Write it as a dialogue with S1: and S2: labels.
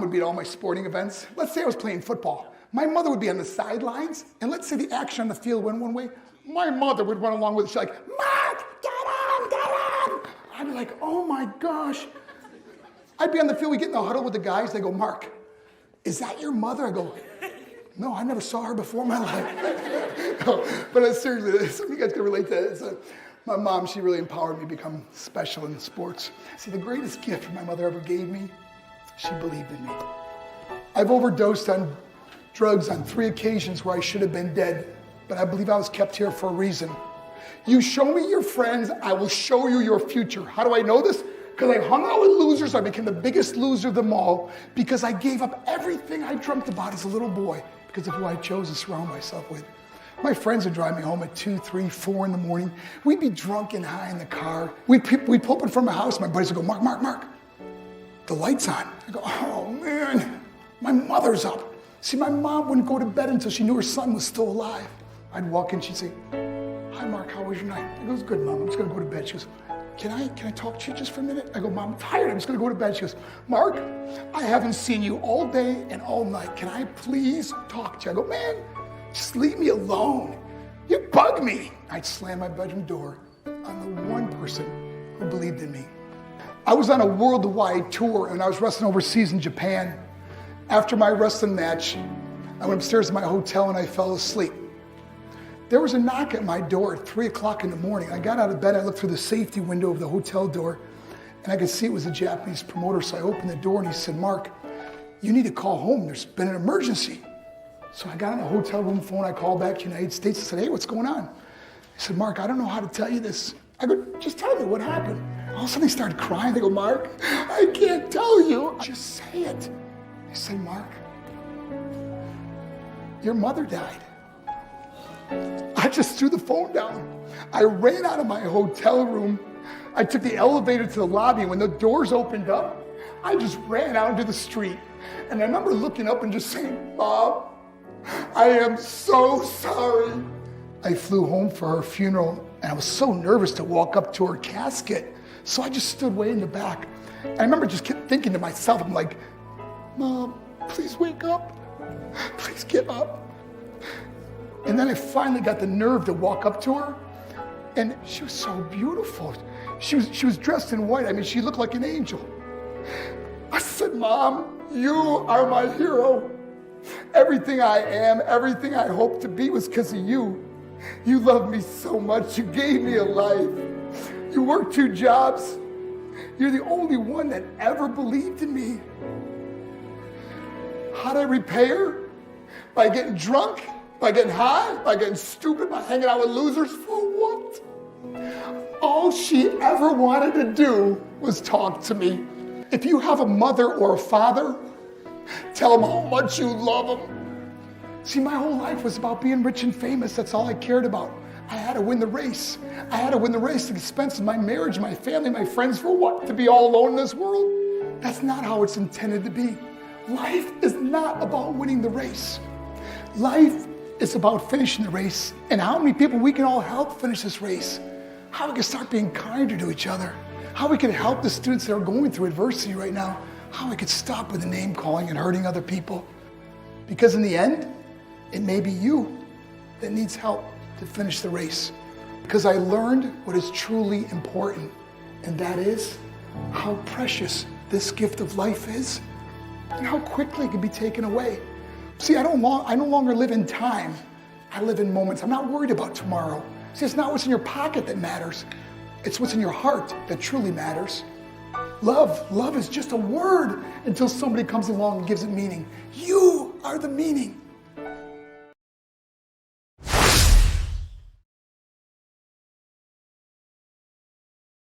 S1: would be at all my sporting events. Let's say I was playing football. My mother would be on the sidelines, and let's say the action on the field went one way. My mother would run along with it. She's like, Mark, get on, get on. I'd be like, oh my gosh. I'd be on the field, we get in the huddle with the guys. They go, Mark, is that your mother? I go, no, I never saw her before in my life. No, but seriously, some of you guys can relate to this. My mom, she really empowered me to become special in sports. See, the greatest gift my mother ever gave me, she believed in me. I've overdosed on drugs on 3 occasions where I should have been dead, but I believe I was kept here for a reason. You show me your friends, I will show you your future. How do I know this? Because I hung out with losers. I became the biggest loser of them all because I gave up everything I dreamt about as a little boy because of who I chose to surround myself with. My friends would drive me home at 2, 3, 4 in the morning. We'd be drunk and high in the car. We'd pull up in front of my house. My buddies would go, Mark, Mark, Mark, the light's on. I go, oh man, my mother's up. See, my mom wouldn't go to bed until she knew her son was still alive. I'd walk in, she'd say, hi Mark, how was your night? I go, it was good, Mom, I'm just gonna go to bed. She goes, can I talk to you just for a minute? I go, Mom, I'm tired, I'm just gonna go to bed. She goes, Mark, I haven't seen you all day and all night. Can I please talk to you? I go, man, just leave me alone. You bug me. I'd slam my bedroom door on the one person who believed in me. I was on a worldwide tour and I was wrestling overseas in Japan. After my wrestling match, I went upstairs to my hotel and I fell asleep. There was a knock at my door at 3 o'clock in the morning. I got out of bed, I looked through the safety window of the hotel door and I could see it was a Japanese promoter. So I opened the door and he said, Mark, you need to call home. There's been an emergency. So I got on the hotel room phone, I called back to the United States and said, hey, what's going on? He said, Mark, I don't know how to tell you this. I go, just tell me what happened. All of a sudden they started crying. They go, Mark, I can't tell you. Just say it. I said, Mark, your mother died. I just threw the phone down. I ran out of my hotel room. I took the elevator to the lobby. When the doors opened up, I just ran out into the street. And I remember looking up and just saying, Mom, I am so sorry. I flew home for her funeral and I was so nervous to walk up to her casket. So I just stood way in the back. And I remember just kept thinking to myself, I'm like, Mom, please wake up. Please get up. And then I finally got the nerve to walk up to her. And she was so beautiful. She was dressed in white. I mean, she looked like an angel. I said, Mom, you are my hero. Everything I am, everything I hope to be was because of you. You loved me so much. You gave me a life. You worked 2 jobs. You're the only one that ever believed in me. How'd I repay her? By getting drunk? By getting high? By getting stupid? By hanging out with losers? For what? All she ever wanted to do was talk to me. If you have a mother or a father, tell them how much you love them. See, my whole life was about being rich and famous. That's all I cared about. I had to win the race. I had to win the race at the expense of my marriage, my family, my friends. For what? To be all alone in this world? That's not how it's intended to be. Life is not about winning the race. Life is about finishing the race and how many people we can all help finish this race. How we can start being kinder to each other. How we can help the students that are going through adversity right now. How we could stop with the name calling and hurting other people. Because in the end, it may be you that needs help to finish the race. Because I learned what is truly important, and that is how precious this gift of life is and how quickly it can be taken away. See, I no longer live in time. I live in moments. I'm not worried about tomorrow. See, it's not what's in your pocket that matters. It's what's in your heart that truly matters. Love is just a word until somebody comes along and gives it meaning. You are the meaning.